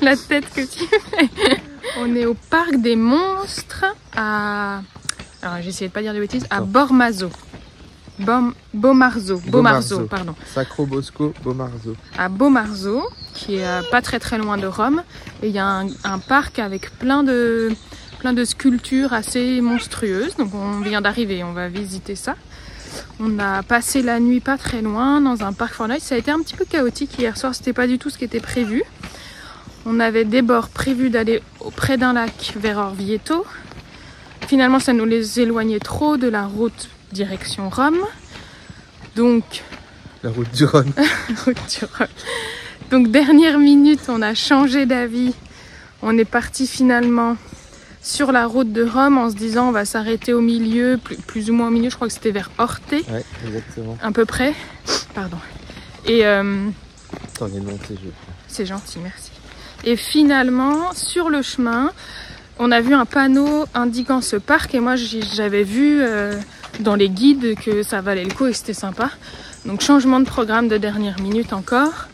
La tête que tu fais. On est au parc des monstres à... Alors j'ai essayé de pas dire de bêtises. À Bormazo. Bomarzo, pardon. Sacro Bosco, Bomarzo. À Bomarzo, qui est pas très loin de Rome. Et il y a un parc avec plein de sculptures assez monstrueuses. Donc on vient d'arriver, on va visiter ça. On a passé la nuit pas très loin dans un parc Fortnite. Ça a été un petit peu chaotique hier soir, c'était pas du tout ce qui était prévu. On avait d'abord prévu d'aller près d'un lac vers Orvieto. Finalement, ça nous les éloignait trop de la route direction Rome. Donc... La route du Rhône. La route du Rhône. Donc, dernière minute, on a changé d'avis. On est parti finalement sur la route de Rome en se disant on va s'arrêter au milieu, plus ou moins au milieu, je crois que c'était vers Orte. Ouais, exactement. À peu près. Pardon. Et... T'en es monté, je crois. C'est gentil, merci. Et finalement, sur le chemin, on a vu un panneau indiquant ce parc et moi j'avais vu dans les guides que ça valait le coup et c'était sympa. Donc changement de programme de dernière minute encore.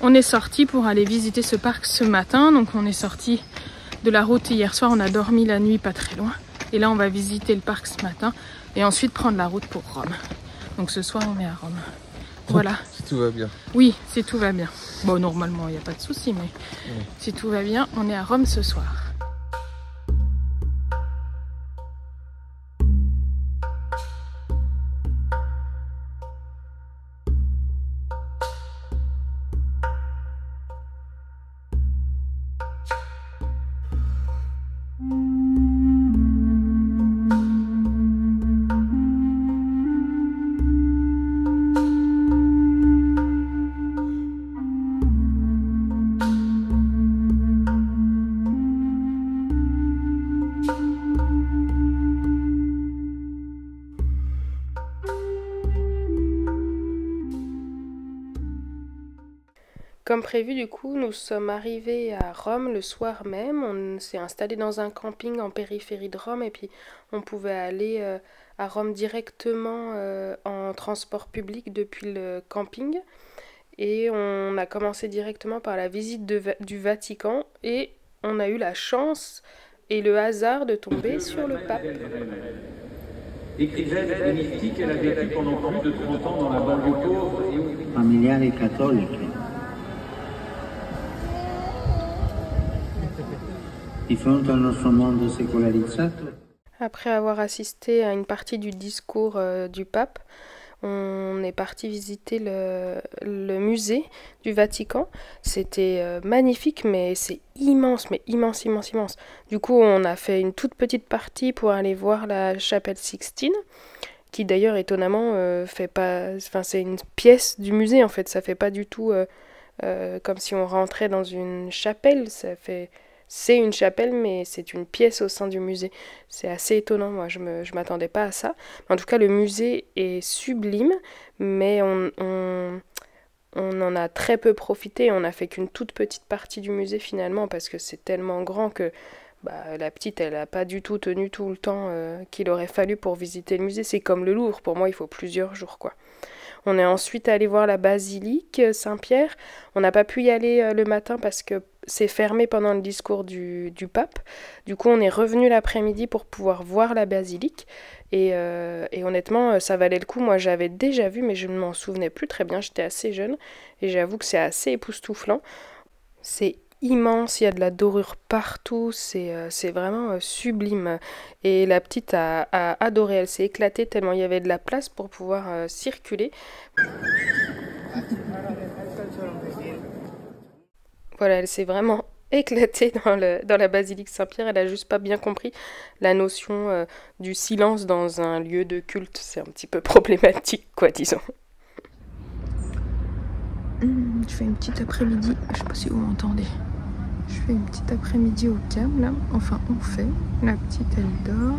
On est sorti pour aller visiter ce parc ce matin. Donc on est sorti de la route hier soir, on a dormi la nuit pas très loin. Et là on va visiter le parc ce matin et ensuite prendre la route pour Rome. Donc ce soir on est à Rome. Voilà. Si tout va bien. Oui, si tout va bien. Bon, normalement il n'y a pas de souci, mais si tout va bien, on est à Rome ce soir. Comme prévu, du coup, nous sommes arrivés à Rome le soir même. On s'est installé dans un camping en périphérie de Rome et puis on pouvait aller à Rome directement en transport public depuis le camping. Et on a commencé directement par la visite du Vatican et on a eu la chance et le hasard de tomber sur le pape. Écrivaine et mystique, elle a vécu pendant plus de 30 ans dans la banlieue pauvre et familiari cattolici. Di fronte al nostro mondo secolarizzato. Après avoir assisté à une partie du discours du pape, on est parti visiter le musée du Vatican. C'était magnifique, mais c'est immense, immense. Du coup, on a fait une toute petite partie pour aller voir la chapelle Sixtine, qui d'ailleurs étonnamment fait pas, enfin c'est une pièce du musée en fait. Ça fait pas du tout comme si on rentrait dans une chapelle. C'est une chapelle, mais c'est une pièce au sein du musée. C'est assez étonnant, moi, je m'attendais pas à ça. En tout cas, le musée est sublime, mais on en a très peu profité. On n'a fait qu'une toute petite partie du musée, finalement, parce que c'est tellement grand que la petite, elle n'a pas du tout tenu tout le temps qu'il aurait fallu pour visiter le musée. C'est comme le Louvre, pour moi, il faut plusieurs jours, quoi. On est ensuite allé voir la basilique Saint-Pierre. On n'a pas pu y aller le matin parce que c'est fermé pendant le discours du pape. Du coup, on est revenu l'après-midi pour pouvoir voir la basilique. Et honnêtement, ça valait le coup. Moi, j'avais déjà vu, mais je ne m'en souvenais plus très bien. J'étais assez jeune. Et j'avoue que c'est assez époustouflant. C'est immense, il y a de la dorure partout, c'est vraiment sublime. Et la petite a adoré, elle s'est éclatée tellement il y avait de la place pour pouvoir circuler. Voilà, elle s'est vraiment éclatée dans la basilique Saint-Pierre, elle a juste pas bien compris la notion du silence dans un lieu de culte, c'est un petit peu problématique, quoi, disons. Je fais une petite après-midi, je sais pas si vous m'entendez. Je fais une petite après-midi au calme là, enfin on fait. La petite elle dort.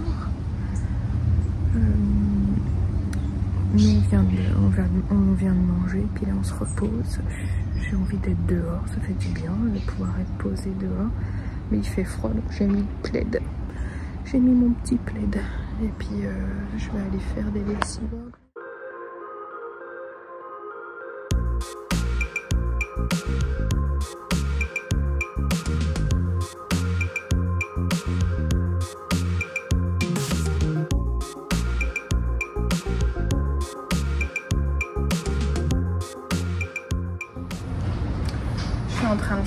Nous on vient de manger, puis là on se repose. J'ai envie d'être dehors, ça fait du bien de pouvoir être posé dehors. Mais il fait froid donc j'ai mis le plaid. J'ai mis mon petit plaid. Et puis je vais aller faire des lessives.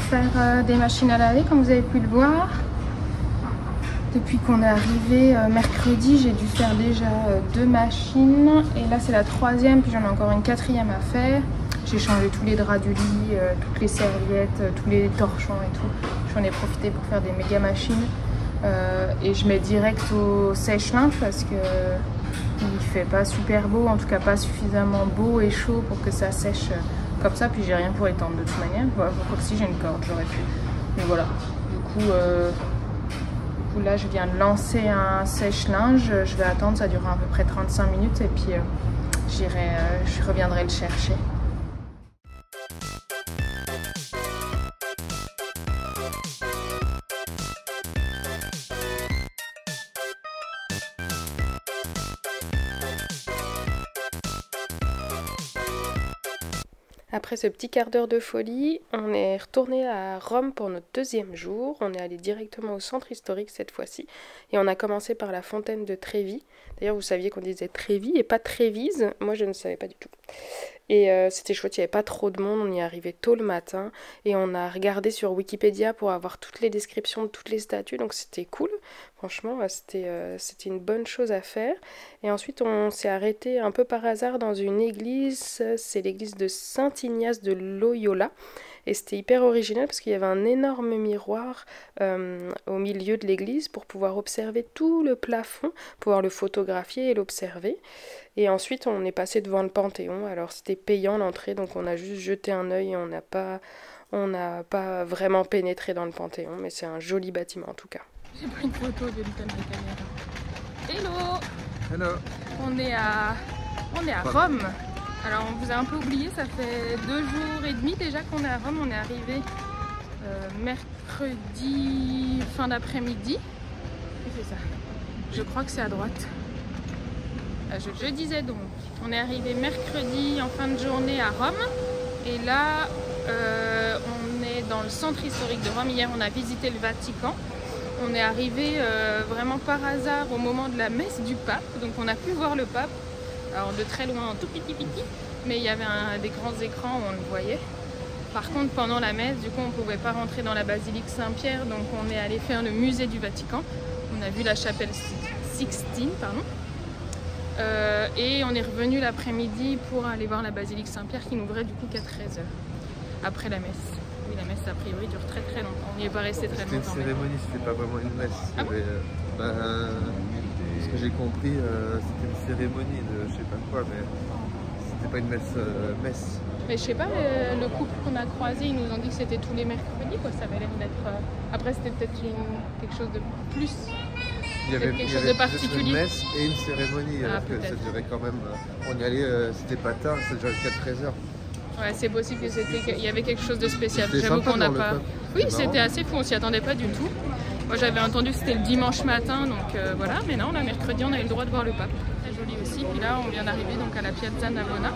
faire des machines à laver comme vous avez pu le voir. Depuis qu'on est arrivé mercredi, j'ai dû faire déjà 2 machines et là c'est la 3e, puis j'en ai encore une 4e à faire. J'ai changé tous les draps du lit, toutes les serviettes, tous les torchons et tout. J'en ai profité pour faire des méga machines et je mets direct au sèche-linge parce que il fait pas super beau, en tout cas pas suffisamment beau et chaud pour que ça sèche comme ça. Puis j'ai rien pour étendre de toute manière. Voilà, quoi que si j'ai une corde, j'aurais pu. Mais voilà. Du coup, là, je viens de lancer un sèche-linge. Je vais attendre, ça durera à peu près 35 minutes et puis je reviendrai le chercher. Après ce petit quart d'heure de folie, on est retourné à Rome pour notre 2e jour. On est allé directement au centre historique cette fois-ci. Et on a commencé par la fontaine de Trévi. D'ailleurs, vous saviez qu'on disait Trévi et pas Trévise. Moi, je ne savais pas du tout. Et c'était chouette, il n'y avait pas trop de monde. On y est arrivé tôt le matin. Et on a regardé sur Wikipédia pour avoir toutes les descriptions de toutes les statues. Donc c'était cool. Franchement, c'était une bonne chose à faire. Et ensuite, on s'est arrêté un peu par hasard dans une église. C'est l'église de Saint-Ignace de Loyola. Et c'était hyper original parce qu'il y avait un énorme miroir au milieu de l'église pour pouvoir observer tout le plafond, pouvoir le photographier et l'observer. Et ensuite, on est passé devant le Panthéon. Alors, c'était payant l'entrée, donc on a juste jeté un œil et on n'a pas vraiment pénétré dans le Panthéon. Mais c'est un joli bâtiment en tout cas. J'ai pris une photo de l'icône de caméra. Hello! Hello. On est à Rome. Alors on vous a un peu oublié, ça fait 2 jours et demi déjà qu'on est à Rome. On est arrivé mercredi fin d'après-midi. Et c'est ça. Je crois que c'est à droite. Je disais donc, on est arrivé mercredi en fin de journée à Rome. Et là, on est dans le centre historique de Rome. Hier, on a visité le Vatican. On est arrivé vraiment par hasard au moment de la messe du pape. Donc on a pu voir le pape. Alors de très loin, tout petit, mais il y avait des grands écrans où on le voyait. Par contre, pendant la messe, du coup, on ne pouvait pas rentrer dans la basilique Saint-Pierre, donc on est allé faire le musée du Vatican. On a vu la chapelle Sixtine, pardon. Et on est revenu l'après-midi pour aller voir la basilique Saint-Pierre qui n'ouvrait du coup qu'à 13h, après la messe. Oui, la messe, a priori, dure très très longtemps. On n'y est pas resté très longtemps. C'était une cérémonie, c'était pas vraiment une messe. Ah bon? Ce que j'ai compris, c'était une cérémonie de je sais pas quoi, mais c'était pas une messe. Mais je sais pas, le couple qu'on a croisé, ils nous ont dit que c'était tous les mercredis, quoi. Ça avait l'air d'être. Après, c'était peut-être quelque chose de plus. Il y avait quelque chose de particulier. Une messe et une cérémonie, alors que ça durait quand même. On y allait, c'était pas tard, ça durait jusqu'à 13h. Ouais, c'est possible qu'il y avait quelque chose de spécial. J'avoue qu'on n'a pas. Oui, c'était assez fou, on s'y attendait pas du tout. Moi j'avais entendu que c'était le dimanche matin, donc voilà, mais non, le mercredi on a eu le droit de voir le pape. Très joli aussi, puis là on vient d'arriver donc à la Piazza Navona.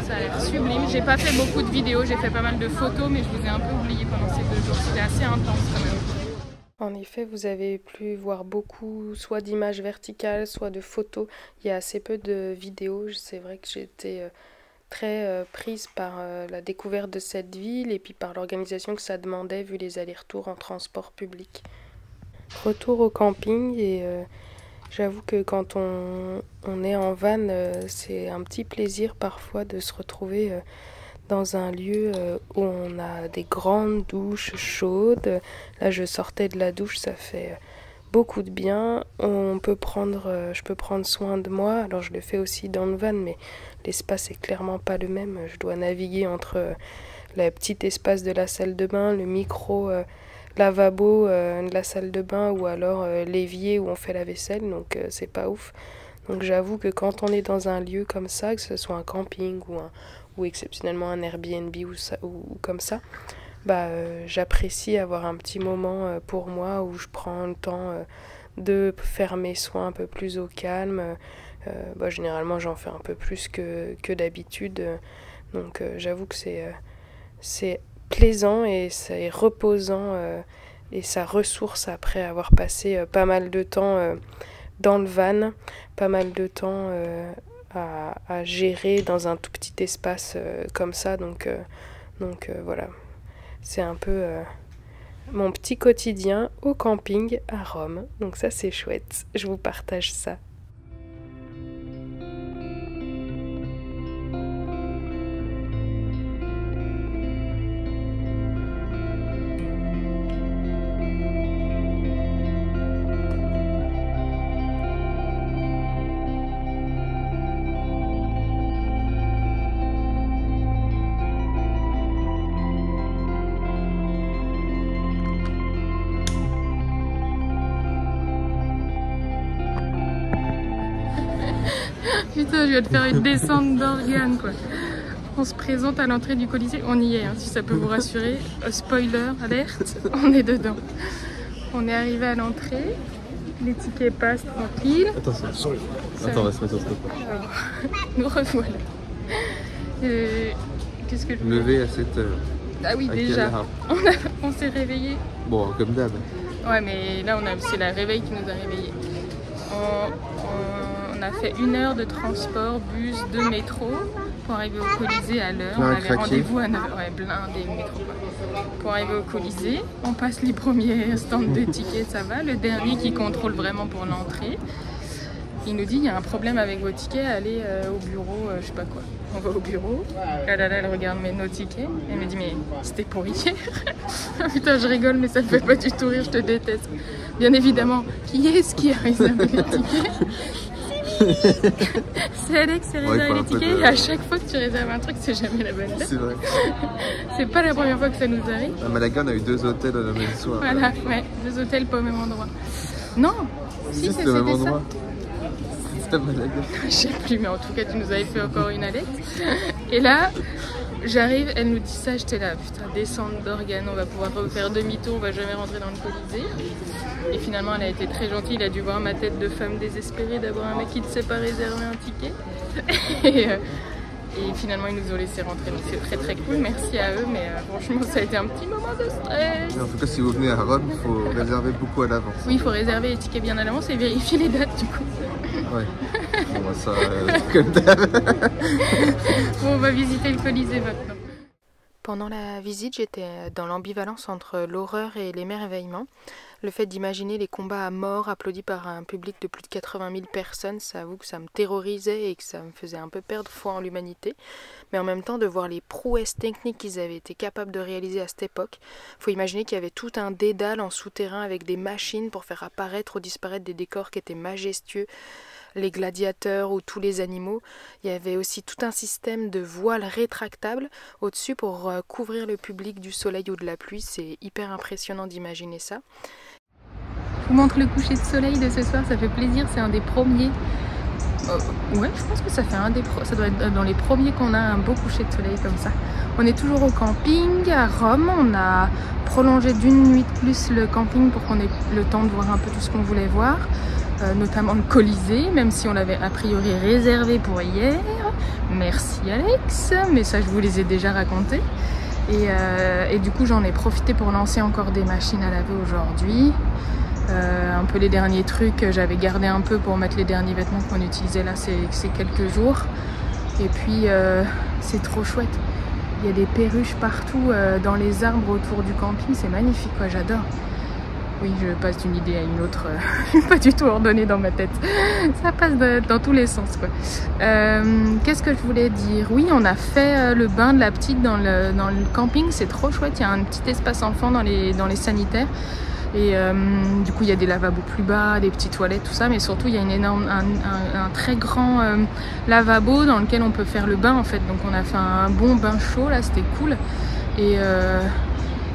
Ça a l'air sublime. J'ai pas fait beaucoup de vidéos, j'ai fait pas mal de photos, mais je vous ai un peu oublié pendant ces 2 jours. C'était assez intense quand même. En effet, vous avez pu voir beaucoup, soit d'images verticales, soit de photos. Il y a assez peu de vidéos. C'est vrai que j'ai été très prise par la découverte de cette ville et puis par l'organisation que ça demandait vu les allers-retours en transport public. Retour au camping et j'avoue que quand on est en van, c'est un petit plaisir parfois de se retrouver dans un lieu où on a des grandes douches chaudes. Là, je sortais de la douche, ça fait beaucoup de bien. Je peux prendre soin de moi. Alors, je le fais aussi dans le van, mais l'espace est clairement pas le même. Je dois naviguer entre le petit espace de la salle de bain, le micro lavabo de la salle de bain ou alors l'évier où on fait la vaisselle, donc c'est pas ouf. Donc j'avoue que quand on est dans un lieu comme ça, que ce soit un camping ou exceptionnellement un Airbnb ou comme ça, j'apprécie avoir un petit moment pour moi où je prends le temps de faire mes soins un peu plus au calme. Généralement j'en fais un peu plus que d'habitude, donc j'avoue que c'est plaisant et c'est reposant et ça ressource après avoir passé pas mal de temps dans le van, pas mal de temps à gérer dans un tout petit espace comme ça, donc voilà, C'est un peu mon petit quotidien au camping à Rome. Donc ça c'est chouette, je vous partage ça. Putain, je viens de faire une descente d'organes quoi. On se présente à l'entrée du Colisée, on y est hein, si ça peut vous rassurer. Spoiler alerte, on est dedans. On est arrivé à l'entrée, les tickets passent tranquille. Attention, attends, on va se mettre au stop. Nous revoilà. Qu'est-ce que je voulais... Levé à 7 heures. Ah oui déjà, on s'est réveillé. Bon, comme d'hab. Ouais mais là c'est la réveil qui nous a réveillés. On a fait 1 heure de transport, bus, 2 métros pour arriver au Colisée à l'heure. On avait rendez-vous à 9h, ouais, blindé métro quoi. Pour arriver au Colisée, on passe les premiers stands de tickets, ça va. Le dernier qui contrôle vraiment pour l'entrée, il nous dit il y a un problème avec vos tickets, allez au bureau, je sais pas quoi. On va au bureau, là elle regarde nos tickets, elle me dit mais c'était pour hier. Putain je rigole mais ça me fait pas du tout rire, je te déteste. Bien évidemment, qui est-ce qui a réservé les tickets? C'est Alex qui a réservé les tickets et à chaque fois que tu réserves un truc, c'est jamais la bonne date. C'est vrai. C'est pas la première fois que ça nous arrive. À Malaga, on a eu 2 hôtels le même soir. Voilà, ouais, 2 hôtels pas au même endroit. Non, si c'était ça. C'était à Malaga. Je sais plus, mais en tout cas, tu nous avais fait encore une Alex. Et là, j'arrive, elle nous dit ça, j'étais là, putain, descente d'organes, on va pouvoir refaire demi-tour, on va jamais rentrer dans le Colisée. Et finalement, elle a été très gentille, il a dû voir ma tête de femme désespérée d'avoir un mec qui ne sait pas réserver un ticket. Et finalement, ils nous ont laissé rentrer, donc c'est très très cool, merci à eux, mais franchement, ça a été un petit moment de stress. En tout cas, si vous venez à Rome, il faut réserver beaucoup à l'avance. Oui, il faut réserver les tickets bien à l'avance et vérifier les dates du coup. Ouais, bon, ça, comme d'hab. Bon, on va visiter le Colisée maintenant. Pendant la visite, j'étais dans l'ambivalence entre l'horreur et l'émerveillement. Le fait d'imaginer les combats à mort applaudis par un public de plus de 80 000 personnes, ça avoue que ça me terrorisait et que ça me faisait un peu perdre foi en l'humanité. Mais en même temps, de voir les prouesses techniques qu'ils avaient été capables de réaliser à cette époque, il faut imaginer qu'il y avait tout un dédale en souterrain avec des machines pour faire apparaître ou disparaître des décors qui étaient majestueux. Les gladiateurs ou tous les animaux. Il y avait aussi tout un système de voiles rétractables au-dessus pour couvrir le public du soleil ou de la pluie. C'est hyper impressionnant d'imaginer ça. Je vous montre le coucher de soleil de ce soir, ça fait plaisir, c'est un des premiers. Ouais, je pense que ça fait ça doit être dans les premiers qu'on a un beau coucher de soleil comme ça. On est toujours au camping à Rome, on a prolongé d'1 nuit de plus le camping pour qu'on ait le temps de voir un peu tout ce qu'on voulait voir. Notamment le Colisée, même si on l'avait a priori réservé pour hier. Merci Alex, mais ça je vous les ai déjà racontés. Et du coup j'en ai profité pour lancer encore des machines à laver aujourd'hui. Un peu les derniers trucs, j'avais gardé un peu pour mettre les derniers vêtements qu'on utilisait là ces quelques jours. Et puis c'est trop chouette. Il y a des perruches partout dans les arbres autour du camping, c'est magnifique quoi, j'adore. Oui, je passe d'une idée à une autre, pas du tout ordonnée dans ma tête. Ça passe dans tous les sens, quoi. Qu'est-ce que je voulais dire? Oui, on a fait le bain de la petite dans le camping, c'est trop chouette. Il y a un petit espace enfant dans les sanitaires. Et du coup, il y a des lavabos plus bas, des petites toilettes, tout ça. Mais surtout, il y a un très grand lavabo dans lequel on peut faire le bain, en fait. Donc, on a fait un bon bain chaud, là, c'était cool.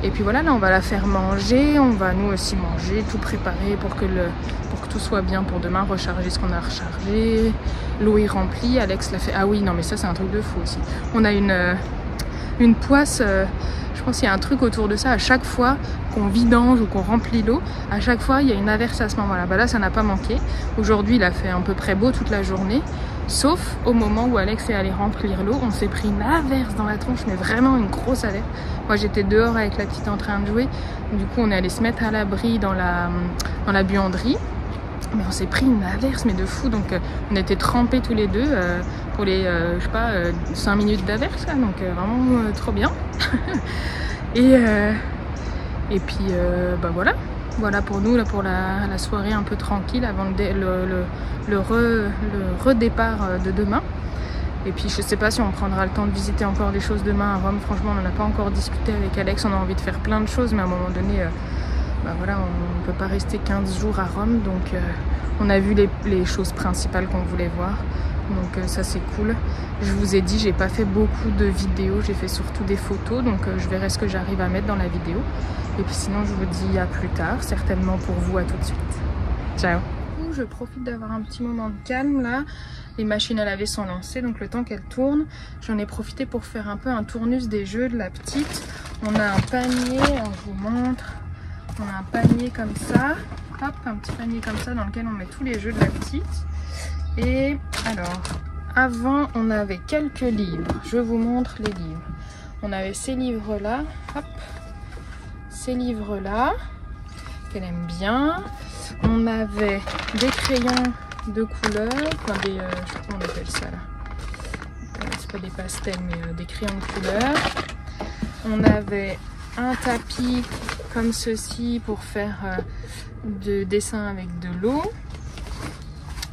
Et puis voilà, là on va la faire manger, on va nous aussi manger, tout préparer pour que tout soit bien pour demain, recharger ce qu'on a rechargé. L'eau est remplie, Alex l'a fait. Ah oui, non mais ça c'est un truc de fou aussi. On a une poisse, je pense qu'il y a un truc autour de ça, à chaque fois qu'on vidange ou qu'on remplit l'eau, à chaque fois il y a une averse à ce moment-là. Bah là ça n'a pas manqué. Aujourd'hui il a fait à peu près beau toute la journée. Sauf au moment où Alex est allé remplir l'eau, on s'est pris une averse dans la tronche, mais vraiment une grosse averse. Moi j'étais dehors avec la petite en train de jouer, du coup on est allé se mettre à l'abri dans la buanderie. Mais on s'est pris une averse, mais de fou, donc on était trempés tous les deux pour les, je sais pas, 5 minutes d'averse, donc vraiment trop bien. Et puis bah voilà pour nous là, pour la soirée un peu tranquille avant le redépart de demain. Et puis je sais pas si on prendra le temps de visiter encore des choses demain à Rome. Franchement, on n'en a pas encore discuté avec Alex. On a envie de faire plein de choses, mais à un moment donné, bah voilà, on ne peut pas rester 15 jours à Rome. Donc on a vu les choses principales qu'on voulait voir. Donc ça c'est cool. Je vous ai dit, j'ai pas fait beaucoup de vidéos, j'ai fait surtout des photos. Donc je verrai ce que j'arrive à mettre dans la vidéo. Et puis sinon je vous dis à plus tard, certainement pour vous, à tout de suite. Ciao. Je profite d'avoir un petit moment de calme là. Les machines à laver sont lancées, donc le temps qu'elles tournent, j'en ai profité pour faire un peu un tournus des jeux de la petite. On a un panier, je vous montre. On a un panier comme ça, hop, un petit panier comme ça dans lequel on met tous les jeux de la petite. Et alors, avant on avait quelques livres, je vous montre les livres. On avait ces livres là, hop, ces livres là, qu'elle aime bien. On avait des crayons de couleur, enfin des, je sais pas comment on appelle ça là, c'est pas des pastels mais des crayons de couleur. On avait un tapis comme ceci pour faire de dessin avec de l'eau.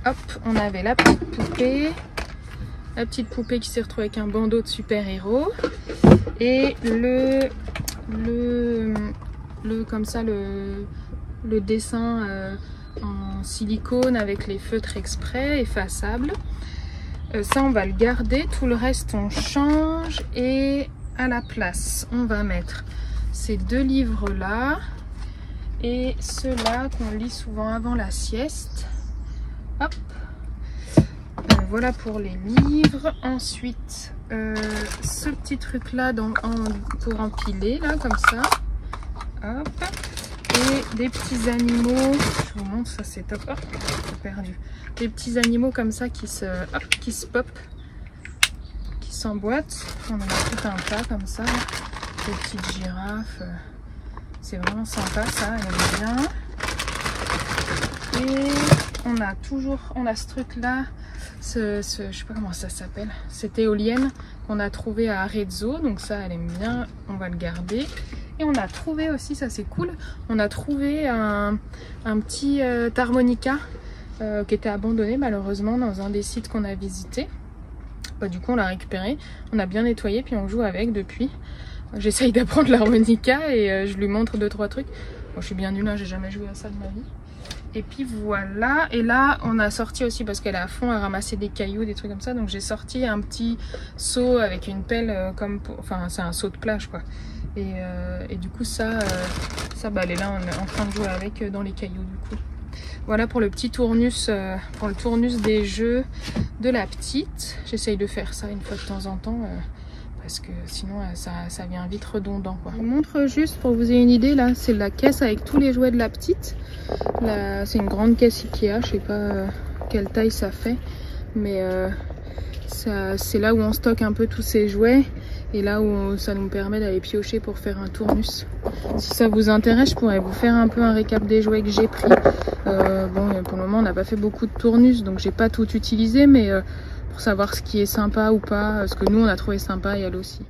Hop, on avait la petite poupée qui s'est retrouvée avec un bandeau de super-héros et comme ça le dessin en silicone avec les feutres exprès effaçables. Ça on va le garder, tout le reste on change et à la place on va mettre ces deux livres là et ceux-là qu'on lit souvent avant la sieste. Hop, voilà pour les livres. Ensuite ce petit truc là pour empiler là comme ça. Hop. Et des petits animaux, je vous montre, ça c'est top, hop, j'ai perdu. Des petits animaux comme ça qui se pop, qui s'emboîtent. On en a tout un tas comme ça, des petites girafes, c'est vraiment sympa ça, elle aime bien. Et on a ce truc là, je sais pas comment ça s'appelle, cette éolienne qu'on a trouvé à Arezzo, donc ça elle aime bien, on va le garder. Et on a trouvé aussi, ça c'est cool, on a trouvé un petit harmonica qui était abandonné malheureusement dans un des sites qu'on a visité. Bah, du coup on l'a récupéré, on a bien nettoyé puis on joue avec depuis. J'essaye d'apprendre l'harmonica et je lui montre 2-3 trucs. Bon, je suis bien nulle, hein, j'ai jamais joué à ça de ma vie. Et puis voilà, et là on a sorti aussi parce qu'elle est à fond à ramasser des cailloux, des trucs comme ça. Donc j'ai sorti un petit seau avec une pelle enfin c'est un seau de plage quoi. Et du coup ça bah, elle est là, on est en train de jouer avec dans les cailloux du coup. Voilà pour le petit tournus, pour le tournus des jeux de la petite. J'essaye de faire ça une fois de temps en temps parce que sinon ça vient vite redondant quoi. Je vous montre juste pour que vous ayez une idée, là c'est la caisse avec tous les jouets de la petite. C'est une grande caisse Ikea, je sais pas quelle taille ça fait, mais c'est là où on stocke un peu tous ces jouets et là où ça nous permet d'aller piocher pour faire un tournus. Si ça vous intéresse, je pourrais vous faire un peu un récap des jouets que j'ai pris. Bon, pour le moment on n'a pas fait beaucoup de tournus donc j'ai pas tout utilisé, mais pour savoir ce qui est sympa ou pas, ce que nous on a trouvé sympa et elle aussi.